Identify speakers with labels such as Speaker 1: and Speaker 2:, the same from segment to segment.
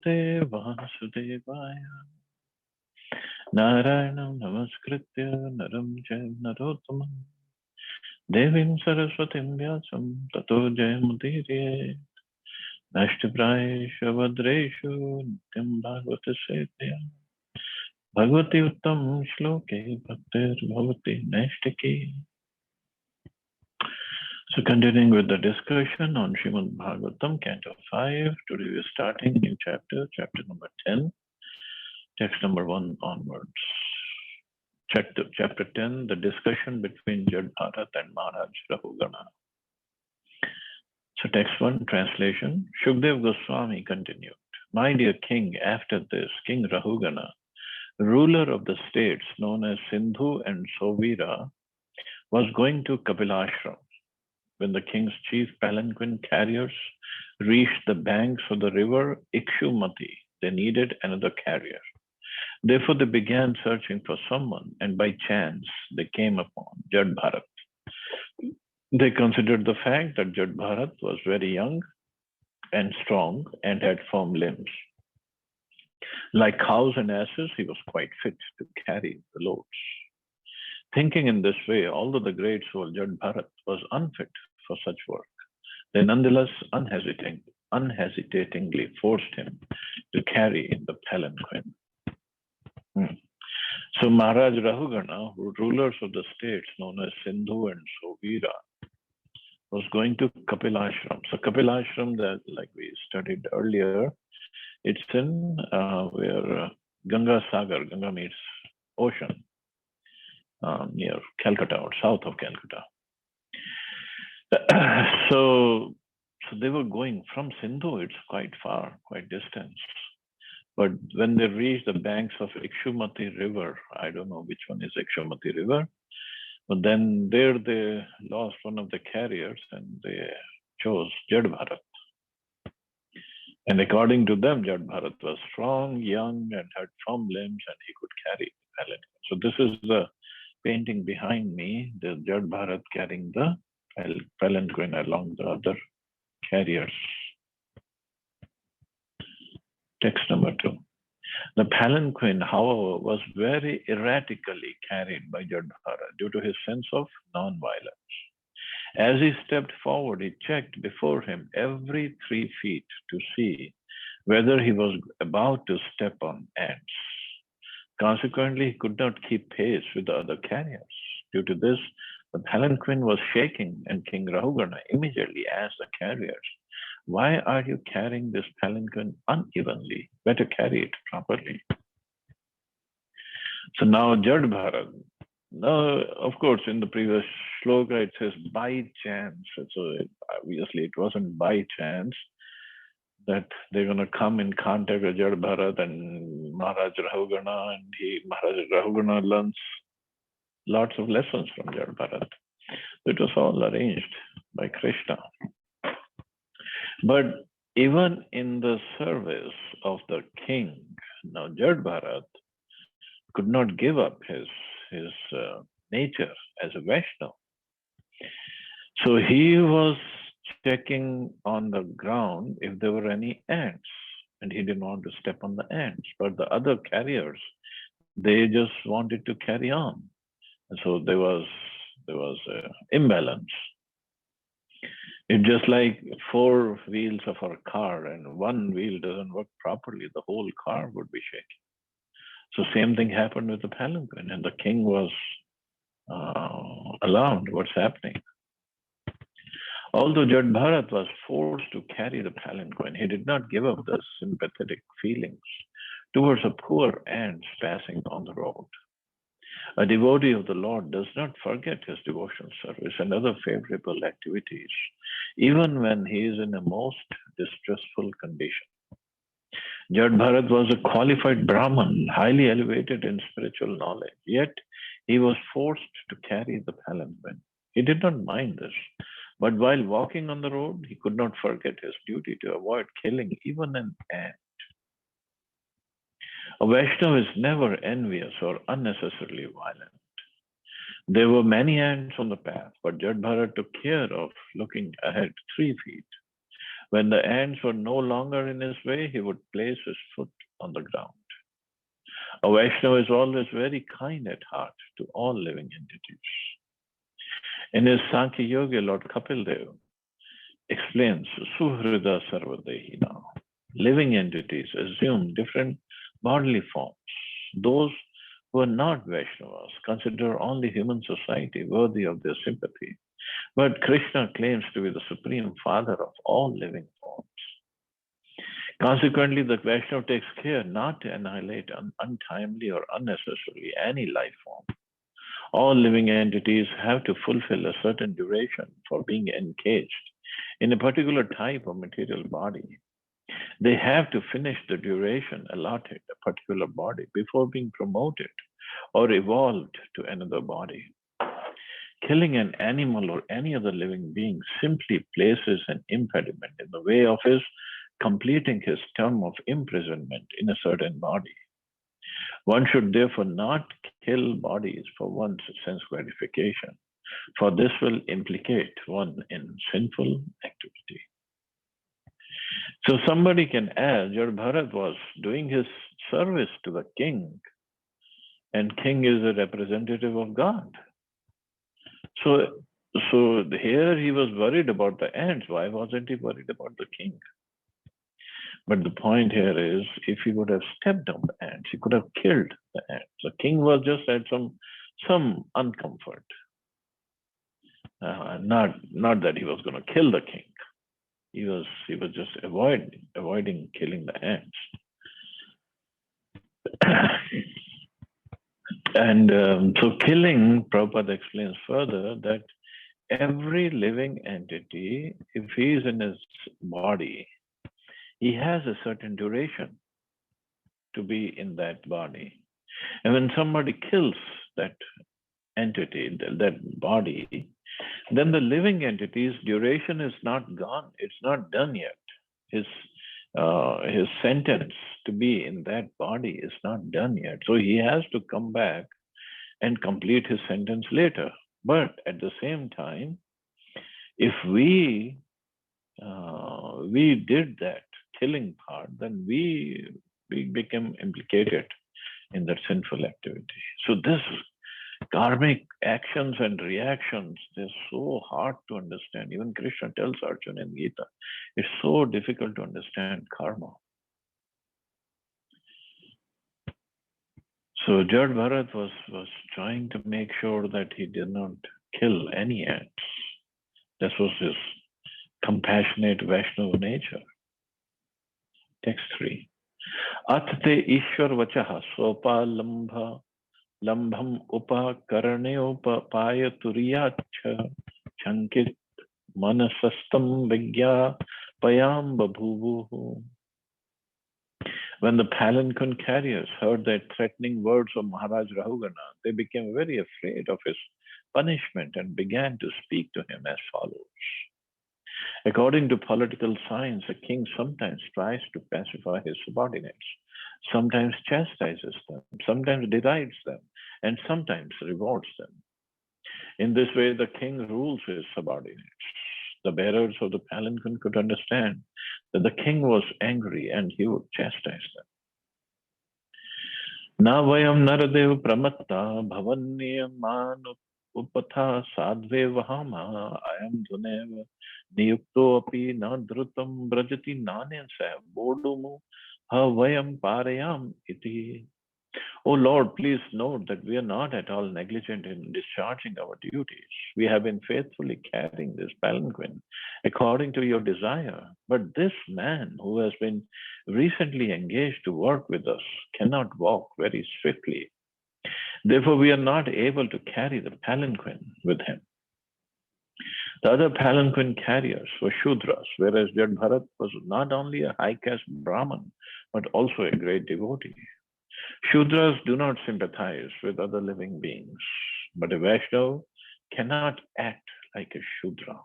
Speaker 1: Namaste Vasudevaya. Narayanam Namaskritya Naram Jayam Narottamam Devim Saraswatim Vyasam Tato Jayamudiriye Nashtiprayeshu Vadreshu Nityam Bhagavata Setya Bhagavati Uttam Shloke Bhaktir Bhavati Nashtaki. So continuing with the discussion on Srimad Bhagavatam, Canto 5, today we are starting new chapter, chapter number 10, text number 1 onwards. Chapter 10, the discussion between Jad Bharat and Maharaj Rahugana. So text 1, translation. Shukdev Goswami continued, my dear king, after this, King Rahugana, ruler of the states known as Sindhu and Sovira, was going to Kapilashram. When the king's chief palanquin carriers reached the banks of the river Ikshumati, they needed another carrier. Therefore, they began searching for someone, and by chance, they came upon Jad Bharat. They considered the fact that Jad Bharat was very young and strong and had firm limbs. Like cows and asses, he was quite fit to carry the loads. Thinking in this way, although the great soul Jad Bharat was unfit for such work, they nonetheless unhesitatingly forced him to carry the palanquin. So Maharaj Rahugana, rulers of the states known as Sindhu and Sovira, was going to Kapilashram. So Kapilashram, that like we studied earlier, it's in where Ganga Sagar, Ganga meets ocean, near Calcutta or south of Calcutta. So they were going from Sindhu, it's quite far, quite distance. But when they reached the banks of Ikshumati River, I don't know which one is Ikshumati River, but then there they lost one of the carriers and they chose Jad Bharat. And according to them, Jad Bharat was strong, young, and had firm limbs, and he could carry the palanquin. So this is the painting behind me, the Jad Bharat carrying the palanquin along the other carriers. Text number 2. The palanquin, however, was very erratically carried by Jad Bharat due to his sense of non-violence. As he stepped forward, he checked before him every 3 feet to see whether he was about to step on ants. Consequently, he could not keep pace with the other carriers. Due to this, the palanquin was shaking, and King Rahugana immediately asked the carriers, why are you carrying this palanquin unevenly? Better carry it properly. So now Jad Bharat, now, of course, in the previous shloka it says by chance. So obviously it wasn't by chance that they're going to come in contact with Jad Bharat and Maharaj Rahugana, and Maharaj Rahugana learns lots of lessons from Jad Bharat. It was all arranged by Krishna. But even in the service of the king, now Jad Bharat could not give up his nature as a Vaishnava. So he was checking on the ground if there were any ants, and he didn't want to step on the ants. But the other carriers, they just wanted to carry on. And so there was imbalance. It's just like 4 wheels of our car and one wheel doesn't work properly, the whole car would be shaking. So same thing happened with the palanquin, and the king was alarmed what's happening. Although Jad Bharat was forced to carry the palanquin, he did not give up the sympathetic feelings towards the poor ants passing on the road. A devotee of the Lord does not forget his devotional service and other favorable activities, even when he is in a most distressful condition. Jad Bharat was a qualified Brahman, highly elevated in spiritual knowledge, yet he was forced to carry the palanquin. He did not mind this, but while walking on the road, he could not forget his duty to avoid killing even an ant. A Vaishnava is never envious or unnecessarily violent. There were many ants on the path, but Jad Bharat took care of looking ahead 3 feet. When the ants were no longer in his way, he would place his foot on the ground. A Vaishnava is always very kind at heart to all living entities. In his Sankhya Yoga, Lord Kapil Dev explains Suhrida Sarvadehina. Living entities assume different bodily forms. Those who are not Vaishnavas consider only human society worthy of their sympathy. But Krishna claims to be the supreme father of all living forms. Consequently, the Vaishnava takes care not to annihilate untimely or unnecessarily any life form. All living entities have to fulfill a certain duration for being encaged in a particular type of material body. They have to finish the duration allotted a particular body before being promoted or evolved to another body. Killing an animal or any other living being simply places an impediment in the way of his completing his term of imprisonment in a certain body. One should therefore not kill bodies for one's sense gratification, for this will implicate one in sinful activity. So somebody can add, Jad Bharat was doing his service to the king, and king is a representative of God. So here he was worried about the ants. Why wasn't he worried about the king? But the point here is, if he would have stepped on the ants, he could have killed the ants. The king was just at some uncomfort. Not that he was going to kill the king. He was just avoiding killing the ants. And so killing, Prabhupada explains further that every living entity, if he is in his body, he has a certain duration to be in that body. And when somebody kills that entity, that body, then the living entity's duration is not gone. It's not done yet. His sentence to be in that body is not done yet. So he has to come back and complete his sentence later. But at the same time, if we did that killing part, then we become implicated in that sinful activity. So this karmic actions and reactions, they're so hard to understand. Even Krishna tells Arjuna in Gita, it's so difficult to understand karma. So Jad Bharat was trying to make sure that he did not kill any ants. This was his compassionate Vaishnava nature. Text 3. Atte Ishwar Vachaha Sopa Lambha Lambham Upa Karane Paya Turiyacha Chankit Manasastam Vigya Payam Babhuvu. When the palanquin carriers heard the threatening words of Maharaj Rahugana, they became very afraid of his punishment and began to speak to him as follows. According to political science, a king sometimes tries to pacify his subordinates, sometimes chastises them, sometimes derides them, and sometimes rewards them. In this way, the king rules his subordinates. The bearers of the palanquin could understand that the king was angry and he would chastise them. Na vayam naradev pramatta bhavanniyam upatha sadve vahama ayam dhunev niyukto api na dhrutam brajati nanensa bodumu ha vayam parayam iti. Oh Lord, please note that we are not at all negligent in discharging our duties. We have been faithfully carrying this palanquin according to your desire. But this man who has been recently engaged to work with us cannot walk very swiftly. Therefore, we are not able to carry the palanquin with him. The other palanquin carriers were Shudras, whereas Jad Bharat was not only a high caste Brahman, but also a great devotee. Shudras do not sympathize with other living beings, but a Vaishnava cannot act like a Shudra.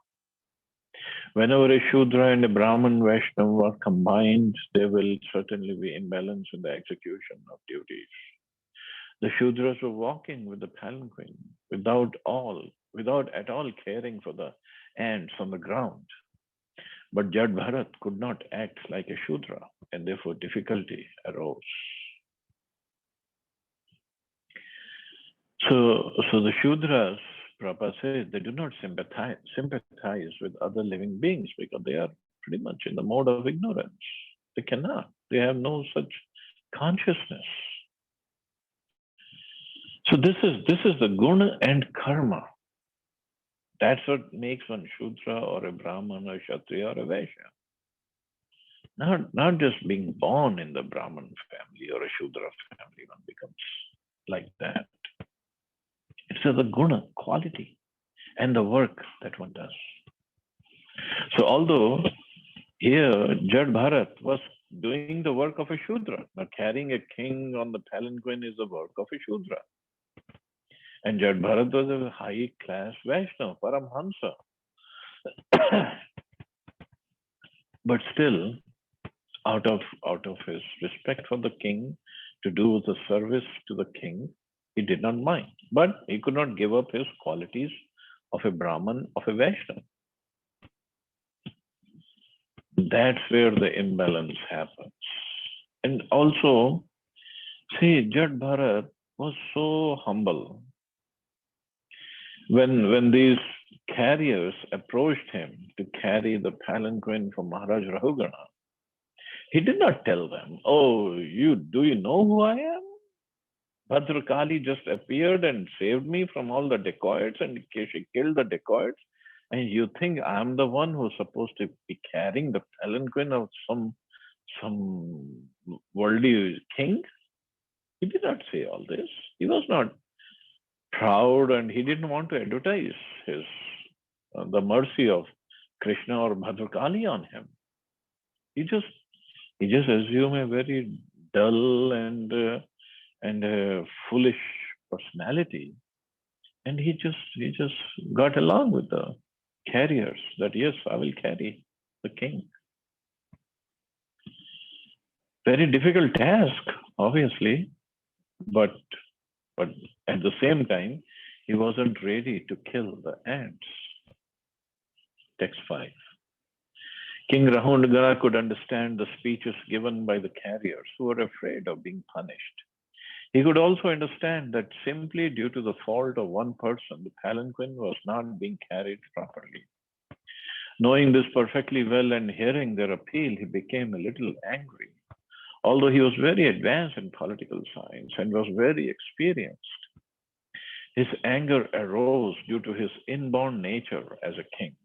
Speaker 1: Whenever a Shudra and a Brahman Vaishnava are combined, there will certainly be imbalance in the execution of duties. The Shudras were walking with the palanquin without at all caring for the ants on the ground. But Jad Bharat could not act like a Shudra, and therefore difficulty arose. So the Shudras, Prabhupada says, they do not sympathize with other living beings because they are pretty much in the mode of ignorance. They cannot. They have no such consciousness. So this is the guna and karma. That's what makes one Shudra or a Brahman or a Kshatriya or a Vaishya. Not just being born in the Brahman family or a Shudra family, one becomes like that. It's the guna, quality, and the work that one does. So although here Jad Bharat was doing the work of a Shudra, now carrying a king on the palanquin is the work of a Shudra. And Jad Bharat was a high class Vaishnava, Paramhansa. But still, out of his respect for the king, to do the service to the king, he did not mind. But he could not give up his qualities of a Brahman, of a Vaishnava. That's where the imbalance happens. And also, see, Jad Bharat was so humble. When these carriers approached him to carry the palanquin for Maharaj Rahugana, he did not tell them, "Oh, do you know who I am? Bhadrakali just appeared and saved me from all the dacoits, and she killed the dacoits. And you think I'm the one who's supposed to be carrying the palanquin of some worldly king?" He did not say all this. He was not proud, and he didn't want to advertise his the mercy of Krishna or Bhadrakali on him. He just assumed a very dull and foolish personality, and he just got along with the carriers. That yes, I will carry the king. Very difficult task, obviously, but at the same time, he wasn't ready to kill the ants. Text 5. King Rahugana could understand the speeches given by the carriers who were afraid of being punished. He could also understand that simply due to the fault of one person, the palanquin was not being carried properly. Knowing this perfectly well and hearing their appeal, he became a little angry. Although he was very advanced in political science and was very experienced, his anger arose due to his inborn nature as a king.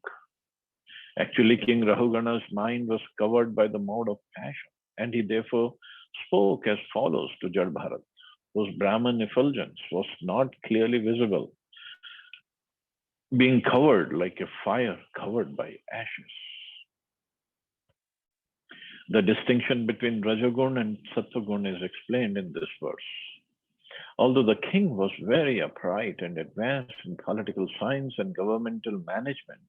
Speaker 1: Actually, King Rahugana's mind was covered by the mode of passion, and he therefore spoke as follows to Jad Bharat, whose Brahman effulgence was not clearly visible, being covered like a fire covered by ashes. The distinction between Rajagun and Sattvagun is explained in this verse. Although the king was very upright and advanced in political science and governmental management,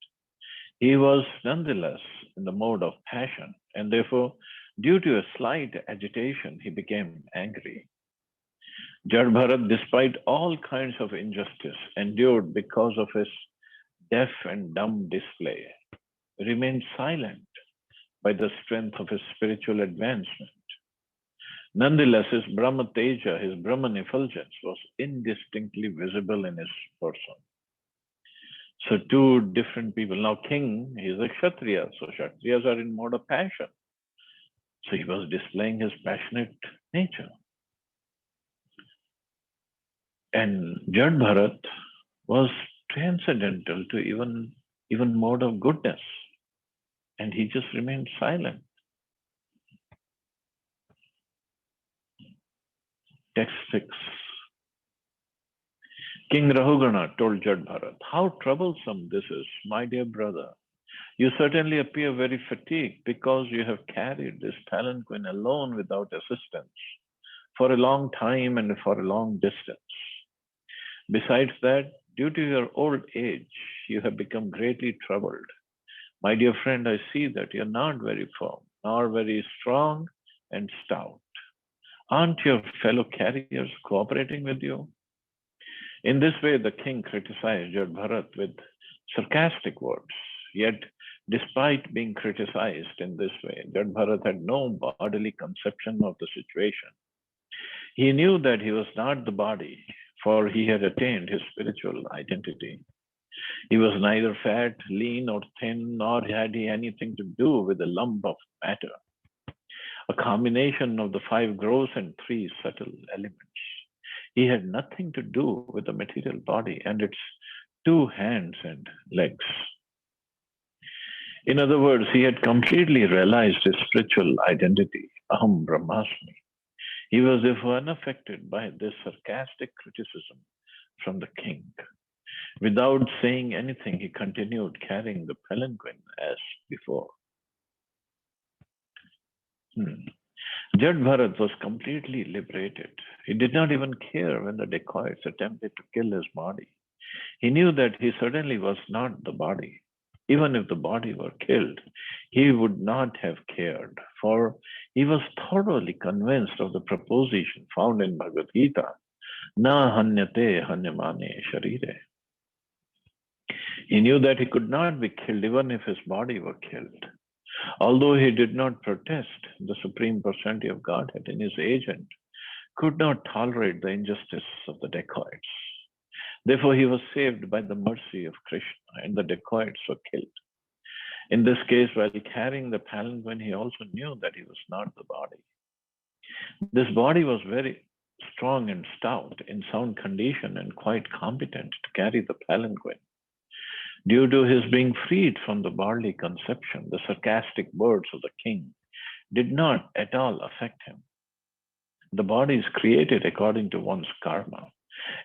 Speaker 1: he was nonetheless in the mode of passion, and therefore, due to a slight agitation, he became angry. Jad Bharat, despite all kinds of injustice endured because of his deaf and dumb display, remained silent by the strength of his spiritual advancement. Nonetheless, his Brahma Teja, his Brahman effulgence, was indistinctly visible in his person. So two different people. Now king, he is a Kshatriya. So Kshatriyas are in mode of passion. So he was displaying his passionate nature. And Jad Bharat was transcendental to even mode of goodness. And he just remained silent. Text 6. King Rahugana told Jad Bharat, "How troublesome this is, my dear brother. You certainly appear very fatigued because you have carried this palanquin alone without assistance for a long time and for a long distance. Besides that, due to your old age, you have become greatly troubled. My dear friend, I see that you're not very firm, nor very strong and stout. Aren't your fellow carriers cooperating with you?" In this way, the king criticized Jad Bharat with sarcastic words, yet Despite being criticized in this way, Jad Bharat had no bodily conception of the situation. He knew that he was not the body, for he had attained his spiritual identity. He was neither fat, lean, or thin, nor had he anything to do with a lump of matter, a combination of the five gross and three subtle elements. He had nothing to do with the material body and its two hands and legs. In other words, he had completely realized his spiritual identity, Aham Brahmasmi. He was therefore unaffected by this sarcastic criticism from the king. Without saying anything, he continued carrying the palanquin as before. Jad Bharat was completely liberated. He did not even care when the dacoits attempted to kill his body. He knew that he certainly was not the body. Even if the body were killed, he would not have cared, for he was thoroughly convinced of the proposition found in Bhagavad Gita, Na hanyate hanyamane sharire. He knew that he could not be killed even if his body were killed. Although he did not protest, the Supreme Personality of Godhead in his agent could not tolerate the injustice of the dacoits. Therefore, he was saved by the mercy of Krishna, and the dacoits were killed. In this case, while carrying the palanquin, he also knew that he was not the body. This body was very strong and stout, in sound condition, and quite competent to carry the palanquin. Due to his being freed from the bodily conception, the sarcastic words of the king did not at all affect him. The body is created according to one's karma,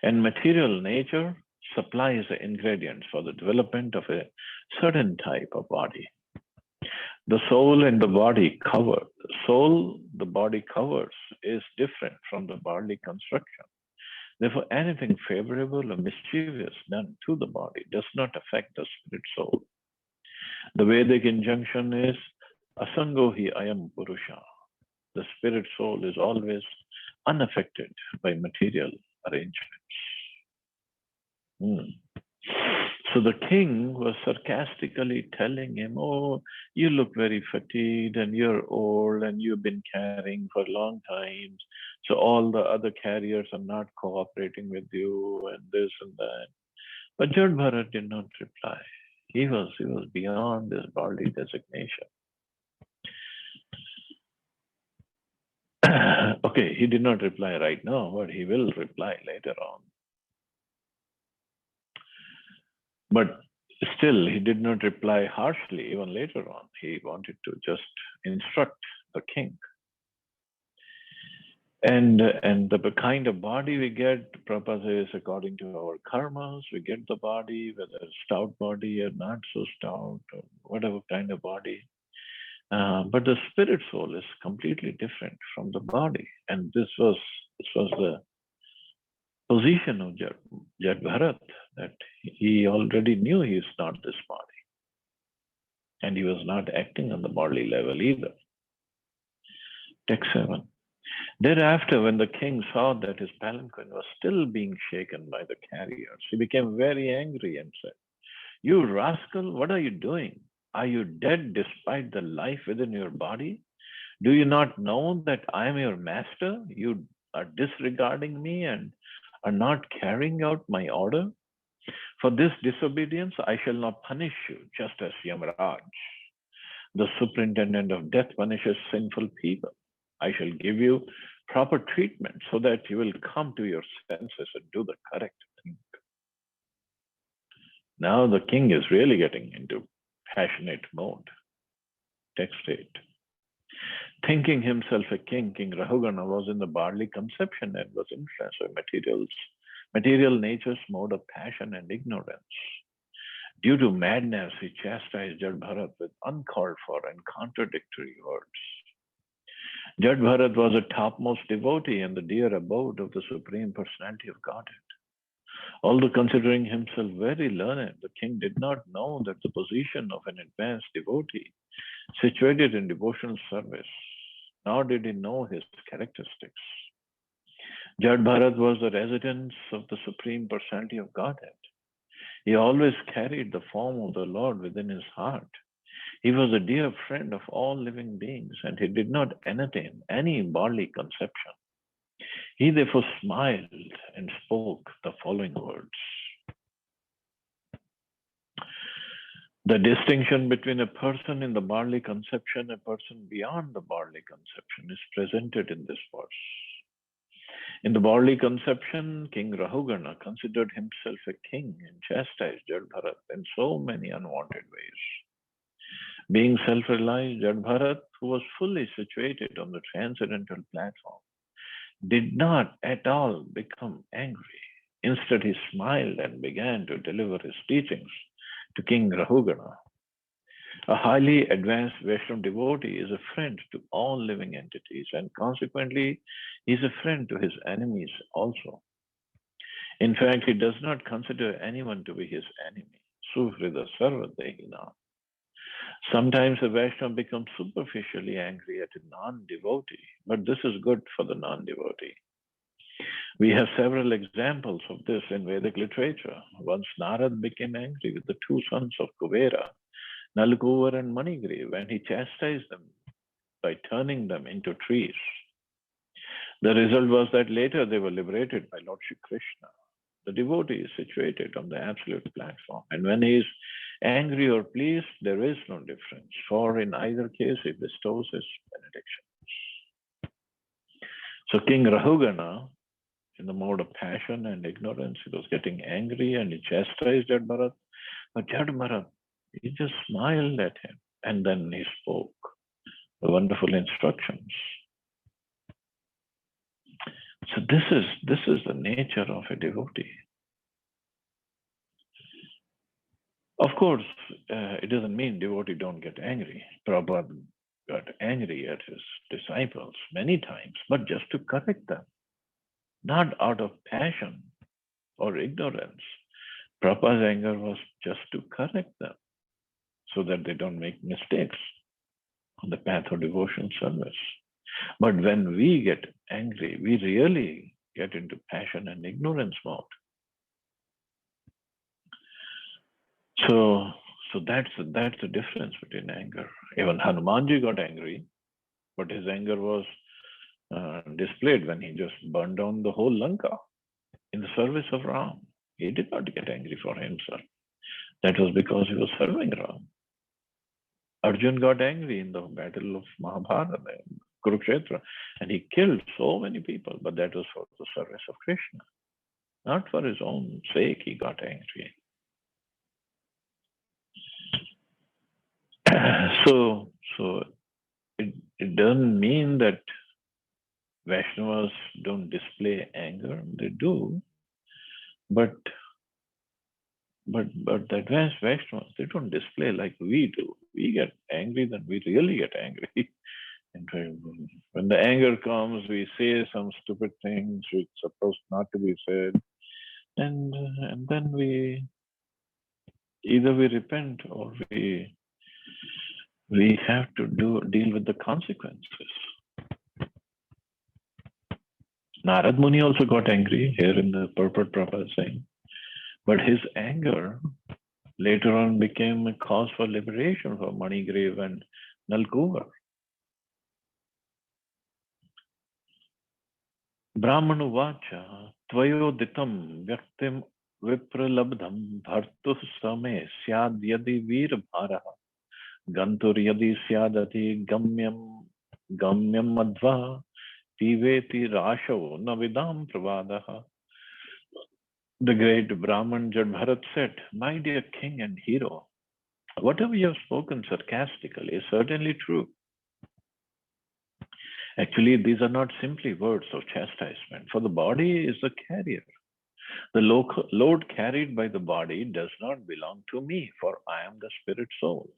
Speaker 1: and material nature supplies the ingredients for the development of a certain type of body. The soul and the body the body covers is different from the bodily construction. Therefore, anything favorable or mischievous done to the body does not affect the spirit soul. The Vedic injunction is Asango hi ayam purusha. The spirit soul is always unaffected by material arrangements. So the king was sarcastically telling him, oh, you look very fatigued and you're old and you've been carrying for a long time. So all the other carriers are not cooperating with you and this and that. But Jad Bharat did not reply. He was beyond this bodily designation. Okay, he did not reply right now, but he will reply later on. But still, he did not reply harshly even later on. He wanted to just instruct the king. And the kind of body we get, Prabhupada says, according to our karmas, we get the body, whether stout body or not so stout, or whatever kind of body. But the spirit soul is completely different from the body. And this was the position of Jad Bharat, that he already knew he is not this body. And he was not acting on the bodily level either. Text 7. Thereafter, when the king saw that his palanquin was still being shaken by the carriers, he became very angry and said, You rascal, what are you doing? Are you dead despite the life within your body? Do you not know that I am your master? You are disregarding me and are not carrying out my order? For this disobedience, I shall not punish you, just as Yamaraj, the superintendent of death, punishes sinful people. I shall give you proper treatment so that you will come to your senses and do the correct thing. Now the king is really getting into passionate mode. Text 8. Thinking himself a king, King Rahugana was in the bodily conception and was influenced by material nature's mode of passion and ignorance. Due to madness, he chastised Jad Bharat with uncalled for and contradictory words. Jad Bharat was a topmost devotee and the dear abode of the Supreme Personality of Godhead. Although considering himself very learned, the king did not know that the position of an advanced devotee situated in devotional service, nor did he know his characteristics. Jad Bharat was the residence of the Supreme Personality of Godhead. He always carried the form of the Lord within his heart. He was a dear friend of all living beings, and he did not entertain any bodily conception. He therefore smiled and spoke the following words. The distinction between a person in the bodily conception and a person beyond the bodily conception is presented in this verse. In the bodily conception, King Rahugana considered himself a king and chastised Jadbharat in so many unwanted ways. Being self-realized, Jadbharat, who was fully situated on the transcendental platform, did not at all become angry. Instead, he smiled and began to deliver his teachings to King Rahugana. A highly advanced Vaishnava devotee is a friend to all living entities, and consequently, he is a friend to his enemies also. In fact, he does not consider anyone to be his enemy. Suhrida Sarvadehina. Sometimes a Vaishnava becomes superficially angry at a non-devotee, but this is good for the non-devotee. We have several examples of this in Vedic literature. Once Narad became angry with the two sons of Kuvera, Nalkuvar and Manigriv, and he chastised them by turning them into trees. The result was that later they were liberated by Lord Shri Krishna. The devotee is situated on the absolute platform, and when he is angry or pleased, there is no difference, for in either case he bestows his benediction. So King Rahugana, in the mode of passion and ignorance, he was getting angry and he chastised Jadbharat. But Jadbharat, he just smiled at him and then he spoke the wonderful instructions. So this is the nature of a devotee. Of course, it doesn't mean devotee don't get angry. Prabhupada got angry at his disciples many times, but just to correct them, not out of passion or ignorance. Prabhupada's anger was just to correct them so that they don't make mistakes on the path of devotion service. But when we get angry, we really get into passion and ignorance mode. So that's the difference between anger. Even Hanumanji got angry, but his anger was displayed when he just burned down the whole Lanka in the service of Ram. He did not get angry for himself. That was because he was serving Ram. Arjun got angry in the battle of Mahabharata, Kurukshetra, and he killed so many people, but that was for the service of Krishna. Not for his own sake he got angry. So it doesn't mean that Vaishnavas don't display anger. They do, but the advanced Vaishnavas, they don't display like we do. We get angry, then we really get angry. And when the anger comes, we say some stupid things which are supposed not to be said, and then we either we repent or we have to deal with the consequences. Narad Muni also got angry here in the purport Prabhupada saying, but his anger later on became a cause for liberation for Manigriv and Nalkuvar. Brahmanu vacha tvayoditam vyaktim vipralabdham bhartuh same syad yadi veer bharaha gantur yadi syadati gamyam madva tiveti rashav navidam pravadaha. The great Brahman Jadbharat said, my dear king and hero, whatever you have spoken sarcastically is certainly true. Actually, these are not simply words of chastisement, for the body is the carrier. The load carried by the body does not belong to me, for I am the spirit soul.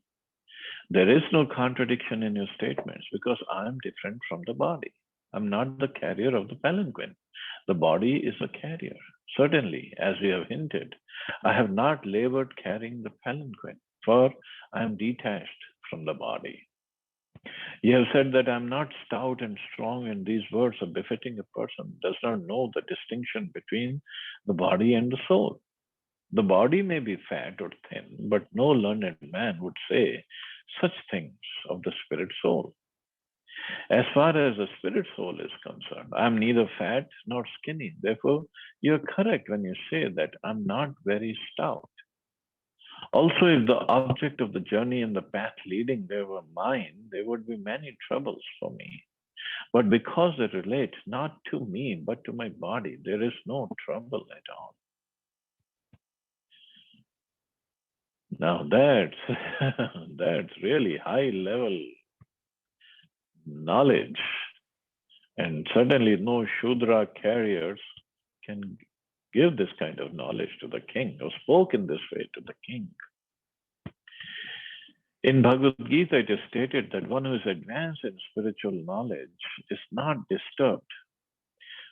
Speaker 1: There is no contradiction in your statements because I am different from the body. I'm not the carrier of the palanquin. The body is a carrier. Certainly, as we have hinted, I have not labored carrying the palanquin, for I am detached from the body. You have said that I am not stout and strong, and these words are befitting a person who does not know the distinction between the body and the soul. The body may be fat or thin, but no learned man would say such things of the spirit soul. As far as the spirit soul is concerned, I'm neither fat nor skinny. Therefore, you're correct when you say that I'm not very stout. Also, if the object of the journey and the path leading there were mine, there would be many troubles for me. But because they relate not to me, but to my body, there is no trouble at all. Now that's that's really high level knowledge. And certainly no Shudra carriers can give this kind of knowledge to the king or spoke in this way to the king. In Bhagavad Gita, it is stated that one who is advanced in spiritual knowledge is not disturbed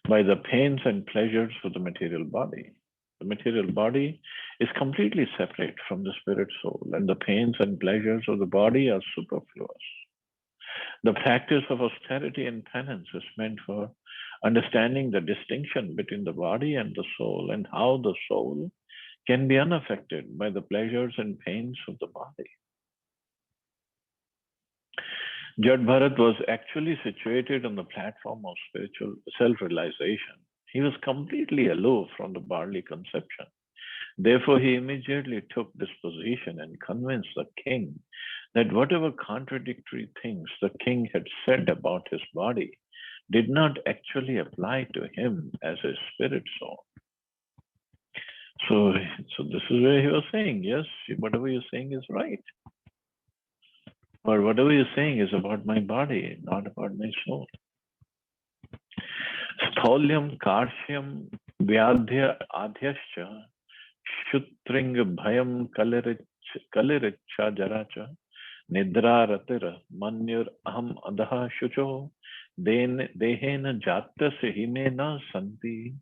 Speaker 1: by the pains and pleasures of the material body. The material body is completely separate from the spirit soul, and the pains and pleasures of the body are superfluous. The practice of austerity and penance is meant for understanding the distinction between the body and the soul and how the soul can be unaffected by the pleasures and pains of the body. Jad Bharat was actually situated on the platform of spiritual self-realization. He was completely aloof from the bodily conception. Therefore, he immediately took this position and convinced the king that whatever contradictory things the king had said about his body did not actually apply to him as a spirit soul. So this is where he was saying, yes, whatever you're saying is right. But whatever you're saying is about my body, not about my soul. Stholyam karshyam vyadhya adhyascha shutring bhayam kaliricha jaracha nidra ratira manyur aham adha shucho dehena jatasya himena santi.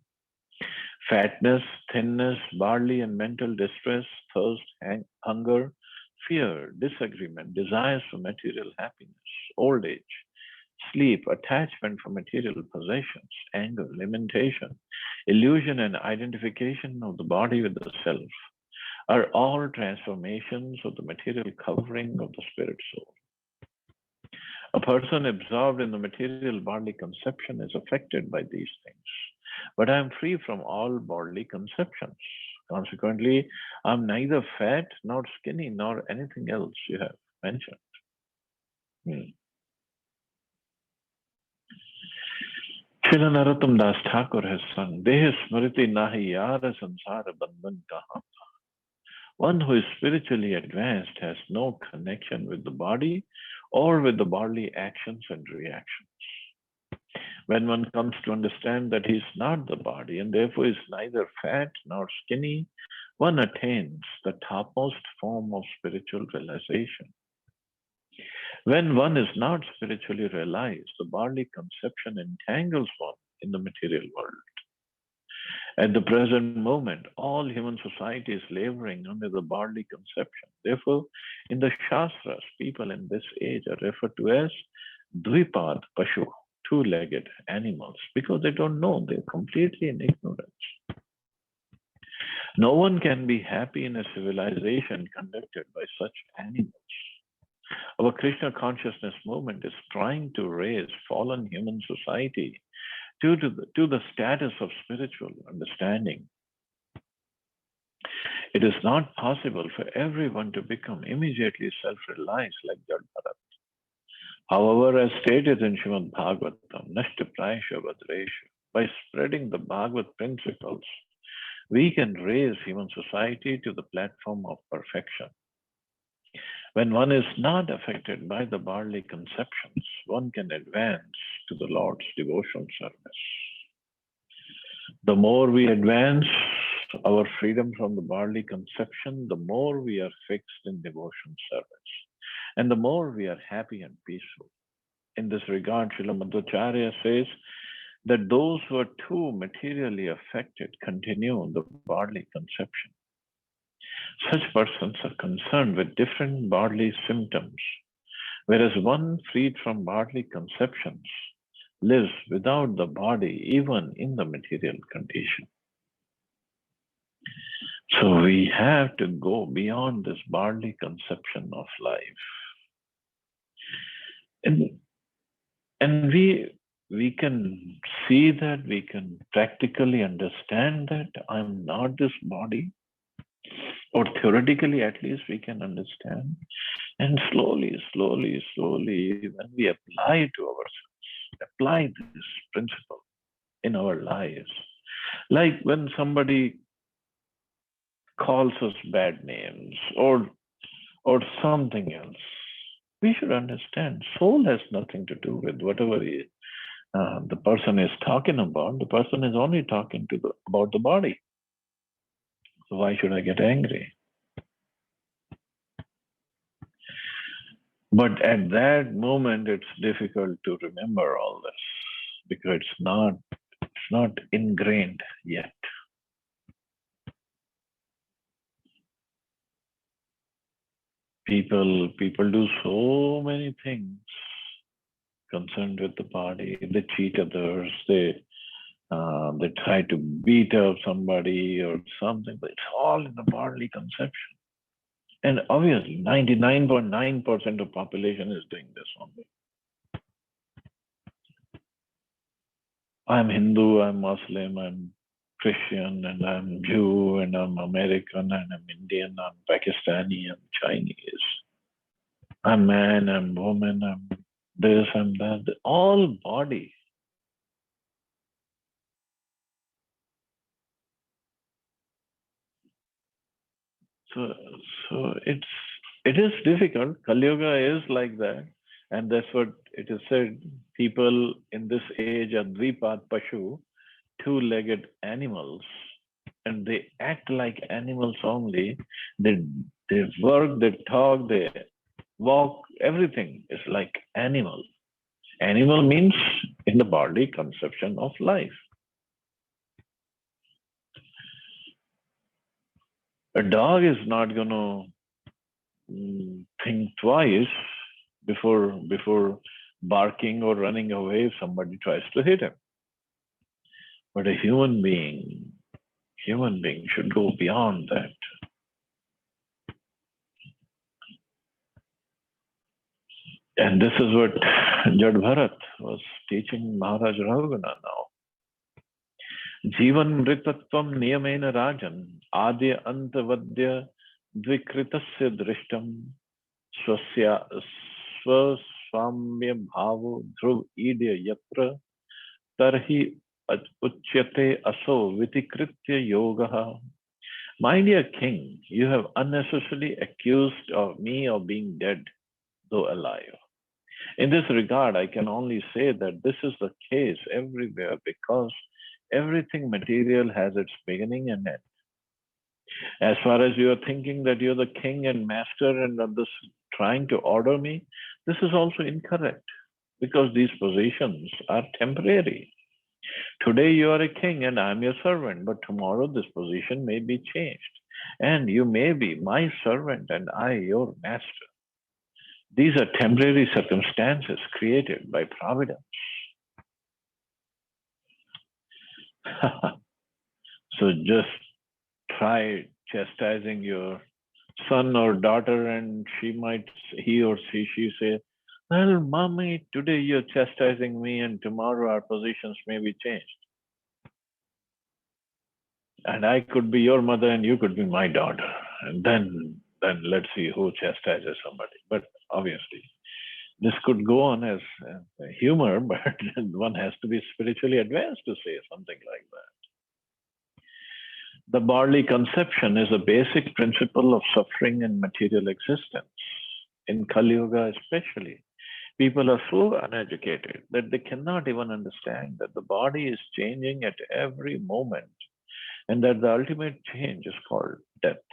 Speaker 1: Fatness, thinness, barley and mental distress, thirst, hunger, fear, disagreement, desires for material happiness, old age, sleep, attachment for material possessions, anger, lamentation, illusion and identification of the body with the self are all transformations of the material covering of the spirit soul. A person absorbed in the material bodily conception is affected by these things. But I am free from all bodily conceptions. Consequently, I'm neither fat nor skinny nor anything else you have mentioned. Srila Narottam Das Thakur has sung, Deha Smriti Nahi Yara Sansara Bandhan Kaha. One who is spiritually advanced has no connection with the body or with the bodily actions and reactions. When one comes to understand that he is not the body and therefore is neither fat nor skinny, one attains the topmost form of spiritual realization. When one is not spiritually realized, the bodily conception entangles one in the material world. At the present moment, all human society is laboring under the bodily conception. Therefore, in the Shastras, people in this age are referred to as Dvipad Pashu, two-legged animals, because they don't know, they're completely in ignorance. No one can be happy in a civilization conducted by such animals. Our Krishna consciousness movement is trying to raise fallen human society to the status of spiritual understanding. It is not possible for everyone to become immediately self-realized like Jad Bharat. However, as stated in Srimad Bhagavatam, Nashta Prayasha Vadresha, by spreading the Bhagavad principles, we can raise human society to the platform of perfection. When one is not affected by the bodily conceptions, one can advance to the Lord's devotional service. The more we advance our freedom from the bodily conception, the more we are fixed in devotion service, and the more we are happy and peaceful. In this regard, Srila Madhvacharya says that those who are too materially affected continue the bodily conception. Such persons are concerned with different bodily symptoms, whereas one freed from bodily conceptions lives without the body, even in the material condition. So we have to go beyond this bodily conception of life. And and we can see that, we can practically understand that I'm not this body, or theoretically at least we can understand. And slowly, when we apply to ourselves, apply this principle in our lives, like when somebody calls us bad names or something else, we should understand soul has nothing to do with whatever the person is talking about. The person is only talking about the body. So why should I get angry? But at that moment, it's difficult to remember all this because it's not ingrained yet. People do so many things concerned with the body. They cheat others. They try to beat up somebody or something, but it's all in the bodily conception. And obviously, 99.9% of population is doing this only. I'm Hindu, I'm Muslim, I'm Christian, and I'm Jew, and I'm American, and I'm Indian, I'm Pakistani, I'm Chinese. I'm man, I'm woman, I'm this, I'm that. All body. So, so it is difficult. Kali Yuga is like that, and that's what it is said. People in this age are Dvipat Pashu, two-legged animals, and they act like animals only. They work, they talk, they walk. Everything is like animal. Animal means in the body conception of life. A dog is not going to think twice before barking or running away if somebody tries to hit him. But a human being should go beyond that. And this is what Jad Bharat was teaching Maharaj Rahugana now. Jivan mritatvam niyamena rajan adya antavadya dvikritasya drishtam swasya swaswamya bhavo dhruv idya yatra tarhi uchyate aso vitikritya yogaha. My dear king, you have unnecessarily accused of me of being dead, though alive. In this regard, I can only say that this is the case everywhere because everything material has its beginning and end. As far as you are thinking that you're the king and master and are this trying to order me, this is also incorrect because these positions are temporary. Today you are a king and I'm your servant, but tomorrow this position may be changed and you may be my servant and I your master. These are temporary circumstances created by providence. So just try chastising your son or daughter, and he or she say, "Well, mommy, today you're chastising me, and tomorrow our positions may be changed. And I could be your mother, and you could be my daughter. And then let's see who chastises somebody." But obviously, this could go on as humor, but one has to be spiritually advanced to say something like that. The bodily conception is a basic principle of suffering and material existence. In Kali Yuga, especially, people are so uneducated that they cannot even understand that the body is changing at every moment and that the ultimate change is called death.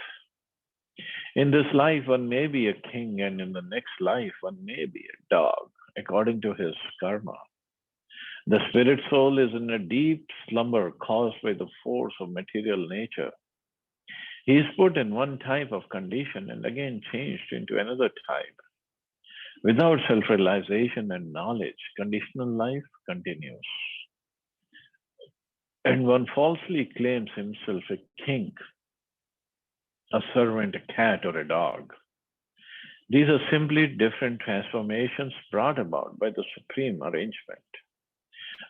Speaker 1: In this life, one may be a king, and in the next life, one may be a dog, according to his karma. The spirit soul is in a deep slumber caused by the force of material nature. He is put in one type of condition and again changed into another type. Without self realization and knowledge, conditional life continues. And one falsely claims himself a king, a servant, a cat, or a dog. These are simply different transformations brought about by the supreme arrangement.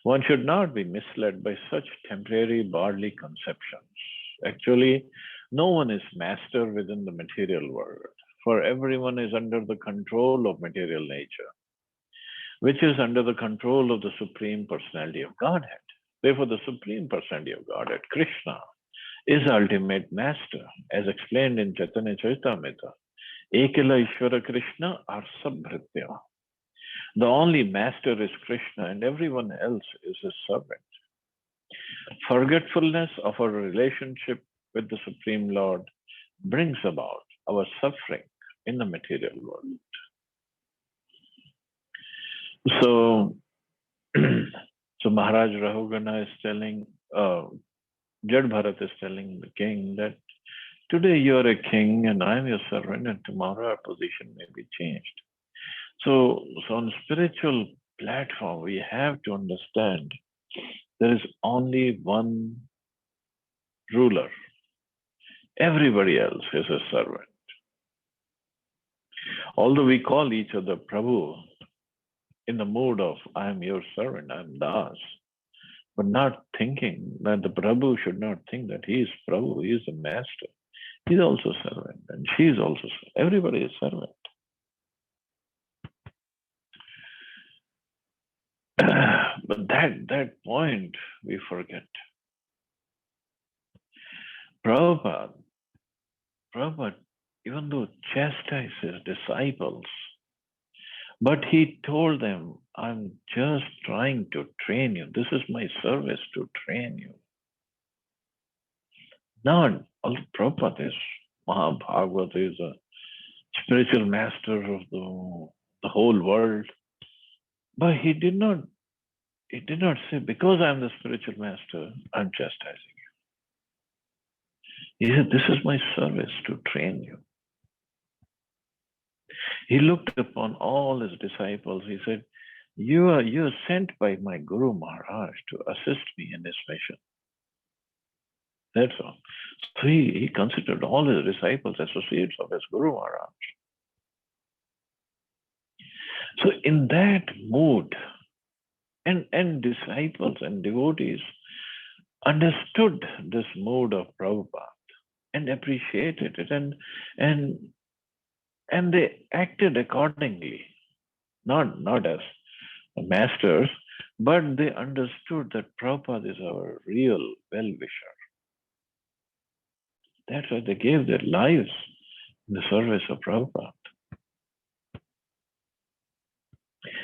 Speaker 1: One should not be misled by such temporary bodily conceptions. Actually, no one is master within the material world, for everyone is under the control of material nature, which is under the control of the Supreme Personality of Godhead. Therefore, the Supreme Personality of Godhead, Krishna, is ultimate master, as explained in Chaitanya Charitamrita. Ekala Ishvara Krishna Arsabhritya. The only master is Krishna and everyone else is his servant. Forgetfulness of our relationship with the Supreme Lord brings about our suffering in the material world. So, so Maharaj Rahugana is telling, Jad Bharat is telling the king that today you are a king and I am your servant, and tomorrow our position may be changed. So on spiritual platform, we have to understand there is only one ruler. Everybody else is a servant. Although we call each other Prabhu in the mood of I am your servant, I am Das, but not thinking that the Prabhu should not think that he is Prabhu, he is the master. He is also servant and she is also servant. Everybody is servant. But that point we forget. Prabhupada, even though chastised his disciples, but he told them, I'm just trying to train you. This is my service to train you. Not all Prabhupada is Mahabhagavata is a spiritual master of the whole world. But he did not say, because I'm the spiritual master, I'm chastising you. He said, this is my service to train you. He looked upon all his disciples. He said, you are sent by my Guru Maharaj to assist me in this mission. That's all. So he considered all his disciples associates of his Guru Maharaj. So in that mood, and disciples and devotees understood this mood of Prabhupada and appreciated it, and they acted accordingly, not as masters, but they understood that Prabhupada is our real well-wisher. That's why they gave their lives in the service of Prabhupada.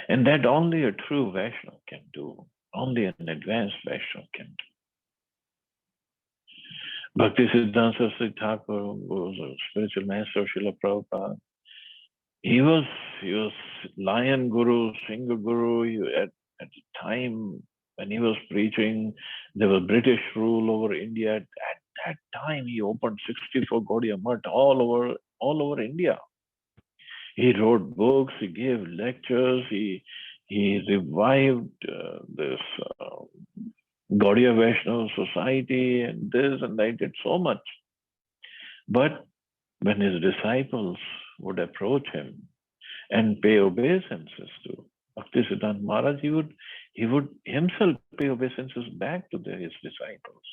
Speaker 1: And that only a true Vaishnava can do. Only an advanced Vaishnava can do. Bhaktisiddhanta Saraswati Thakur was a spiritual master of Srila Prabhupada. He was Lion Guru, Singha Guru. At the time when he was preaching, there was British rule over India. At that time, he opened 64 Gaudiya Math all over India. He wrote books, he gave lectures, he revived this Gaudiya Vaishnava society and this and that. He did so much. But when his disciples would approach him and pay obeisances to Bhaktisiddhanta Maharaj, he would himself pay obeisances back to his disciples.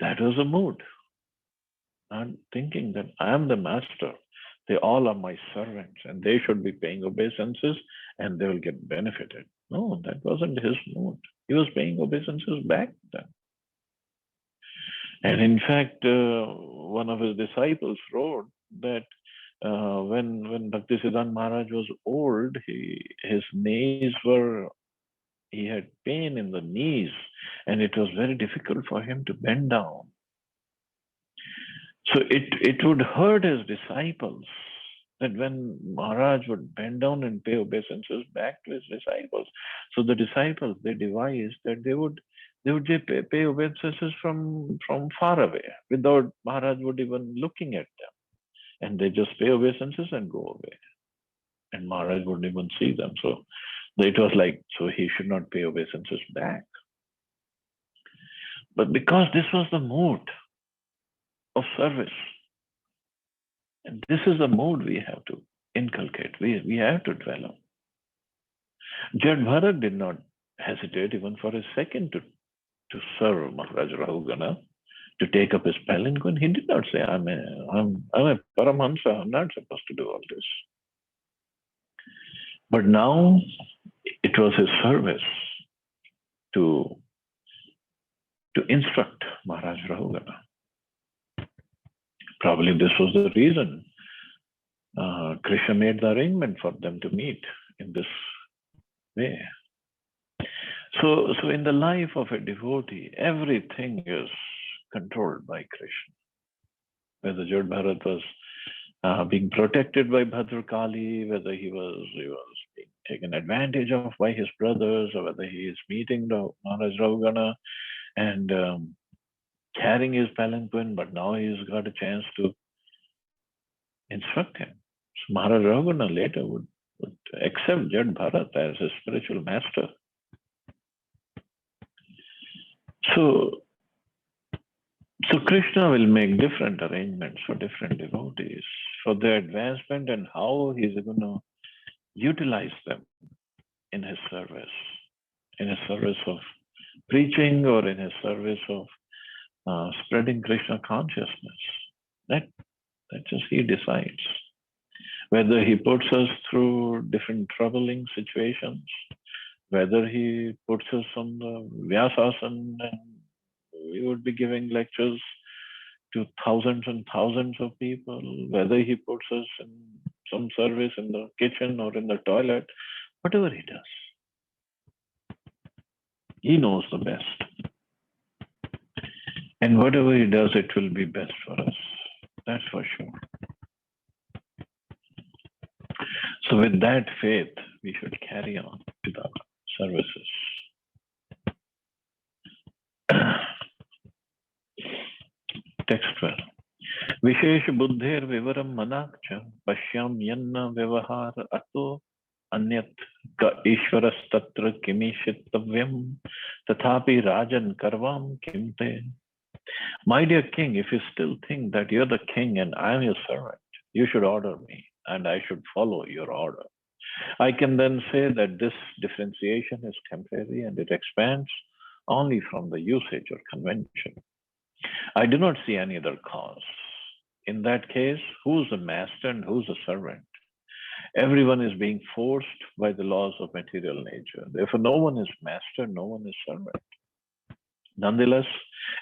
Speaker 1: That was a mood. Not thinking that I am the master. They all are my servants and they should be paying obeisances and they will get benefited. No, that wasn't his mood. He was paying obeisances back then. And in fact, one of his disciples wrote that when Bhaktisiddhanta Maharaj was old, he had pain in the knees and it was very difficult for him to bend down. So it would hurt his disciples that when Maharaj would bend down and pay obeisances back to his disciples. So the disciples, they devised that they would pay obeisances from far away without Maharaj would even looking at them. And they just pay obeisances and go away. And Maharaj wouldn't even see them. So it was like, so he should not pay obeisances back. But because this was the mood of service, And this is the mood we have to inculcate, we have to dwell on. Jad Bharat did not hesitate even for a second to serve Maharaj Rahugana, to take up his palanquin. He did not say, I'm a Paramahansa, I'm not supposed to do all this. But now it was his service to instruct Maharaj Rahugana. Probably this was the reason Krishna made the arrangement for them to meet in this way. So in the life of a devotee, everything is controlled by Krishna. Whether Jad Bharat was being protected by Bhadrakali, whether he was being taken advantage of by his brothers, or whether he is meeting the Maharaj Rahugana and carrying his palanquin, but now he's got a chance to instruct him. So Maharaj Rahugana later would accept Jad Bharat as his spiritual master. So Krishna will make different arrangements for different devotees for their advancement and how he's going to utilize them in his service of preaching or in his service of spreading Krishna consciousness. That just he decides. Whether he puts us through different troubling situations, whether he puts us on the Vyasasana and we would be giving lectures to thousands and thousands of people, whether he puts us in some service in the kitchen or in the toilet, whatever he does, he knows the best. And whatever he does, it will be best for us. That's for sure. So with that faith, we should carry on with our services. Text 12. Vishesh buddhir vivaram manakcha pashyam yanna vyavahar ato anyat ka ishvaras tatra kimishittavyam tathapi rajan karvam kimte. My dear king, if you still think that you're the king and I'm your servant, you should order me and I should follow your order. I can then say that this differentiation is temporary and it expands only from the usage or convention. I do not see any other cause. In that case, who's the master and who's the servant? Everyone is being forced by the laws of material nature. Therefore, no one is master, no one is servant. Nonetheless,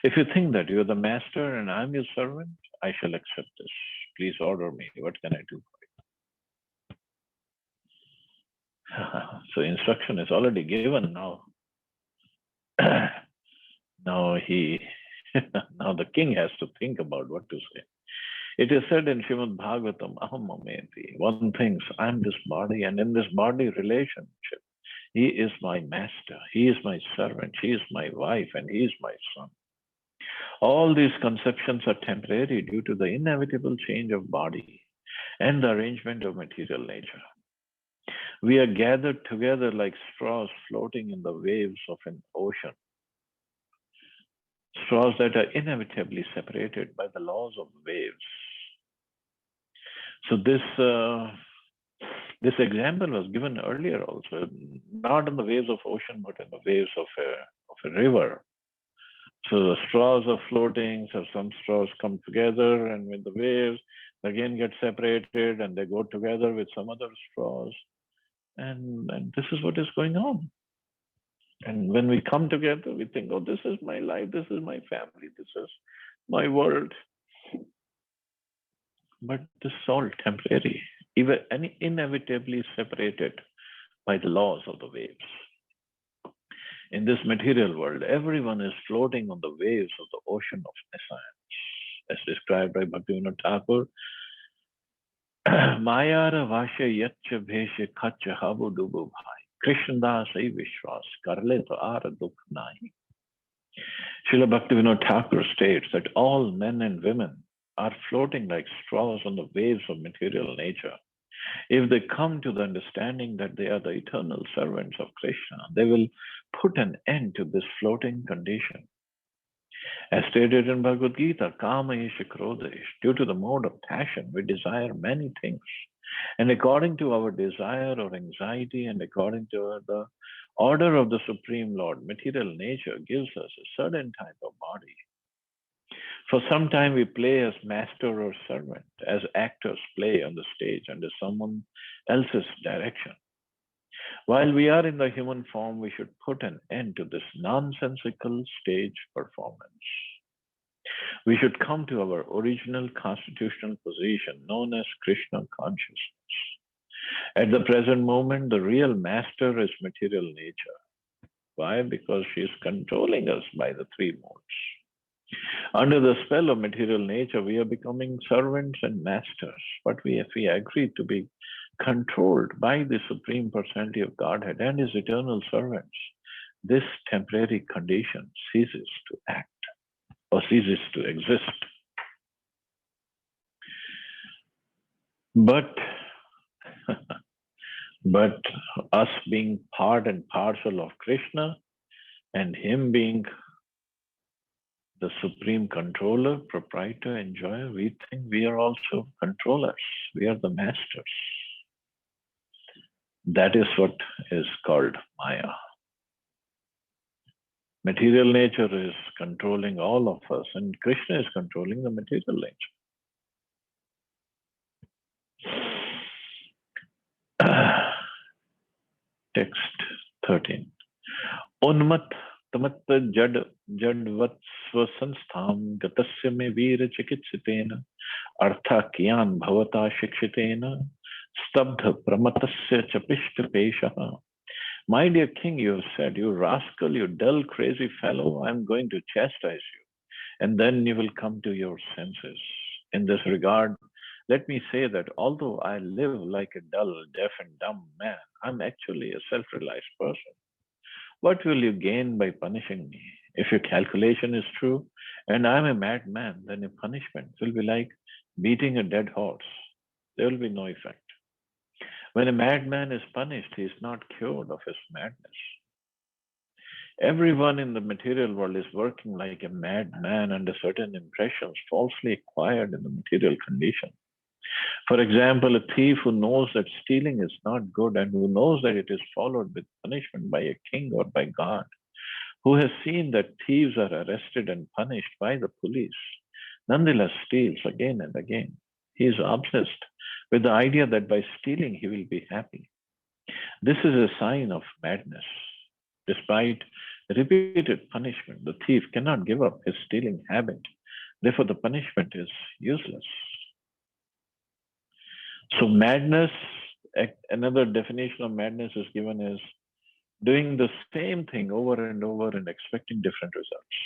Speaker 1: if you think that you're the master and I'm your servant, I shall accept this. Please order me. What can I do for you? So instruction is already given now. Now the king has to think about what to say. It is said in Srimad Bhagavatam, Aham Mameti, one thinks, I'm this body, and in this body relationship, he is my master, he is my servant, she is my wife, and he is my son. All these conceptions are temporary due to the inevitable change of body and the arrangement of material nature. We are gathered together like straws floating in the waves of an ocean. Straws that are inevitably separated by the laws of waves. So this example was given earlier also, not in the waves of ocean, but in the waves of a river. So the straws are floating, so some straws come together and with the waves, they again get separated and they go together with some other straws. And this is what is going on. And when we come together, we think, oh, this is my life, this is my family, this is my world. But this is all temporary, even inevitably separated by the laws of the waves. In this material world, everyone is floating on the waves of the ocean of nescience, as described by Bhaktivinoda Thakur. Mayara vashe yatcha bheshe khacha habu dubu bhai. Krishnadas ai vishwas karle to ara dukh nahi. Srila Bhaktivinoda Thakur states that all men and women are floating like straws on the waves of material nature. If they come to the understanding that they are the eternal servants of Krishna, they will put an end to this floating condition. As stated in Bhagavad Gita, Kama Isha Krodha Ish. Due to the mode of passion, we desire many things. And according to our desire or anxiety, and according to the order of the Supreme Lord, material nature gives us a certain type of body. For some time, we play as master or servant, as actors play on the stage under someone else's direction. While we are in the human form, we should put an end to this nonsensical stage performance. We should come to our original constitutional position known as Krishna consciousness. At the present moment, the real master is material nature. Why? Because she is controlling us by the three modes. Under the spell of material nature, we are becoming servants and masters. But if we agree to be controlled by the Supreme Personality of Godhead and His eternal servants, this temporary condition ceases to act or ceases to exist. But us being part and parcel of Krishna and Him being the supreme controller, proprietor, enjoyer, we think we are also controllers. We are the masters. That is what is called Maya. Material nature is controlling all of us, and Krishna is controlling the material nature. Text 13. Unmat tamat jadvat swasanstham gatasya me veera chikitsitena artha kyan bhavata shikshitena stabdha pramatasya chapishta peshaha. My dear king, you have said, you rascal, you dull, crazy fellow, I am going to chastise you, and then you will come to your senses. In this regard, let me say that although I live like a dull, deaf, and dumb man, I'm actually a self-realized person. What will you gain by punishing me? If your calculation is true, and I'm a madman, then a punishment will be like beating a dead horse. There will be no effect. When a madman is punished, he is not cured of his madness. Everyone in the material world is working like a madman under certain impressions falsely acquired in the material condition. For example, a thief who knows that stealing is not good and who knows that it is followed with punishment by a king or by God, who has seen that thieves are arrested and punished by the police, nonetheless steals again and again. He is obsessed with the idea that by stealing he will be happy. This is a sign of madness. Despite repeated punishment, the thief cannot give up his stealing habit. Therefore, the punishment is useless. So madness, another definition of madness is given as doing the same thing over and over and expecting different results.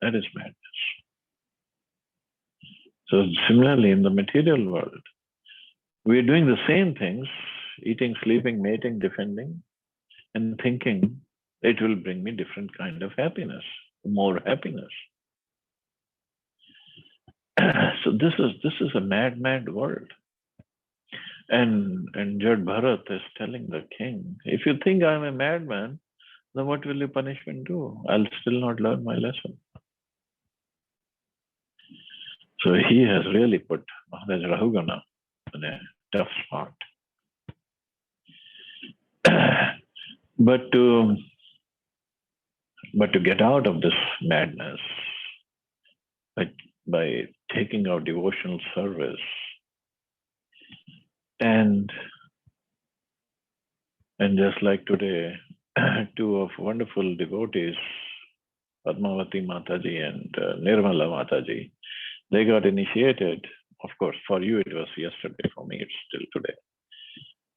Speaker 1: That is madness. So similarly, in the material world, we are doing the same things, eating, sleeping, mating, defending, and thinking it will bring me different kind of happiness, more happiness. So this is a mad world. And Jad Bharat is telling the king, if you think I'm a madman, then what will your punishment do? I'll still not learn my lesson. So he has really put Maharaj Rahugana in a tough spot. But to get out of this madness by taking our devotional service and just like today, two of wonderful devotees, Padmavati Mataji and Nirmala Mataji, they got initiated. Of course, for you it was yesterday, for me it's still today.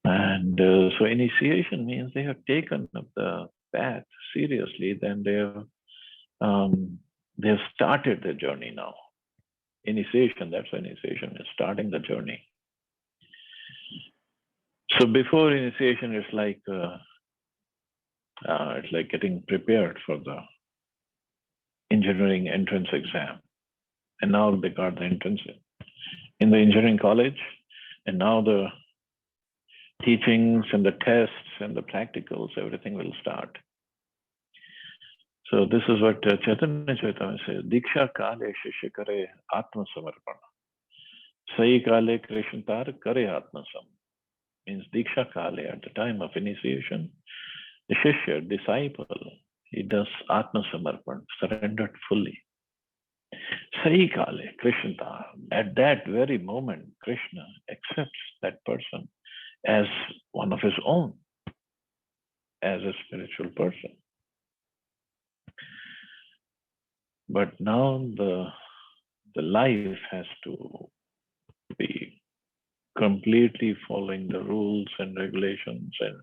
Speaker 1: And so initiation means they have taken up the path seriously, then they have started the journey now. Initiation, that's what initiation is, starting the journey. So before initiation, it's like getting prepared for the engineering entrance exam. And now they got the entrance in the engineering college, and now the teachings and the tests and the practicals, everything will start. So this is what Chaitanya Chaitamya says. Diksha kale shishya kare atma samarpana. Sai kale Krishna tar kare atma sam. Means Diksha kale, at the time of initiation, the shishya, disciple, he does atma samarpana, surrendered fully. Sai kale Krishna tar. At that very moment, Krishna accepts that person as one of his own, as a spiritual person. But now the life has to be completely following the rules and regulations and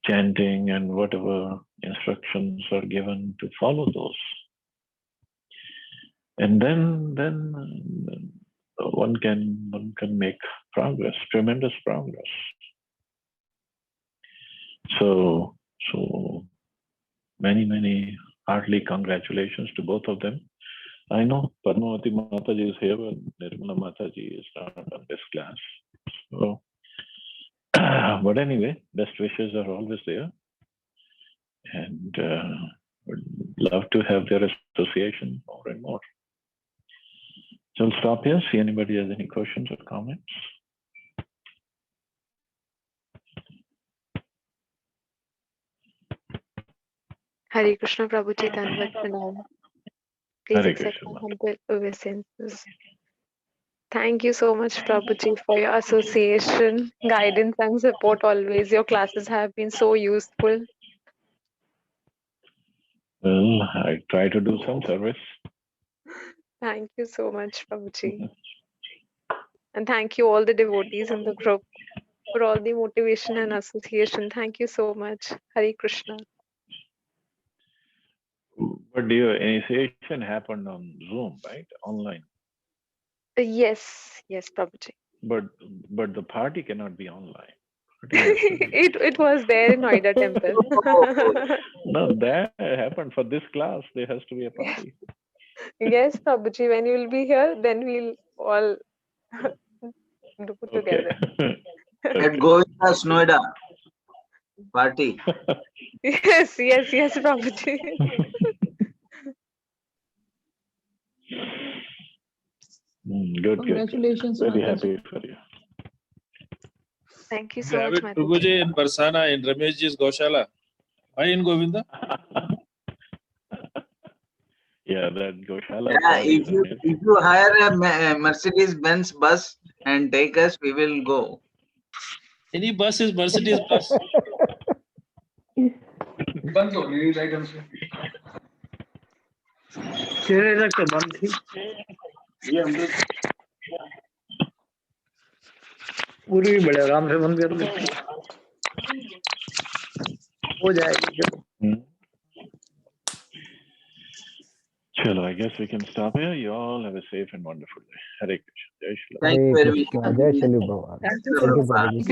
Speaker 1: chanting and whatever instructions are given to follow those. And then one can make progress, tremendous progress. So many heartily congratulations to both of them. I know Padmavati Mataji is here, but Nirmala Mataji is not on this class. So, but anyway, best wishes are always there, and would love to have their association more and more. So I'll stop here. See anybody has any questions or comments.
Speaker 2: Hare Krishna Prabhuji, Dandavat Pranam. Please
Speaker 1: Hare
Speaker 2: accept
Speaker 1: Krishna.
Speaker 2: my humble obeisances. Thank you so much, Prabhuji, for your association, guidance, and support always. Your classes have been so useful.
Speaker 1: Well, I try to do some service.
Speaker 2: Thank you so much, Prabhuji. And thank you all the devotees in the group for all the motivation and association. Thank you so much. Hare Krishna.
Speaker 1: But your initiation happened on Zoom, right? Online.
Speaker 2: Yes, Prabhuji.
Speaker 1: But the party cannot be online. Party has to be.
Speaker 2: it was there in Noida temple.
Speaker 1: No, that happened for this class. There has to be a party.
Speaker 2: Yes, Prabhuji, when you will be here, then we'll all do
Speaker 1: Okay.
Speaker 2: together.
Speaker 3: At Govinda's Noida party.
Speaker 2: Yes, Prabhuji.
Speaker 1: Good.
Speaker 4: Congratulations,
Speaker 1: Very
Speaker 4: Mataji.
Speaker 1: happy for you.
Speaker 2: Thank you
Speaker 5: We
Speaker 2: so
Speaker 5: have
Speaker 2: much,
Speaker 5: it,
Speaker 2: Mataji.
Speaker 5: Prabhuji, in Barsana, in Rameshji's Goshala. Why in Govinda?
Speaker 1: Yeah, that Goshala.
Speaker 3: Yeah,
Speaker 1: party
Speaker 3: if
Speaker 1: is
Speaker 3: you
Speaker 1: amazing.
Speaker 3: hire a Mercedes-Benz bus and take us, we will go.
Speaker 5: Any bus is Mercedes bus.
Speaker 6: बंद हो गई right हमसे चेहरे तक तो बंद थी ये हम तो पूरी बड़े आराम से बंद कर लो हो जाएगी चलो
Speaker 1: Chalo, I guess we can stop here. You all have a safe and wonderful day. Hare Krishna. Jai Shri Ram.
Speaker 3: Thank you
Speaker 7: Hare
Speaker 3: very much.
Speaker 7: Krishna. Jai Shri Bhagavan.
Speaker 3: Thank you,
Speaker 7: Thank you,
Speaker 3: Prabhupada.
Speaker 7: Prabhuji.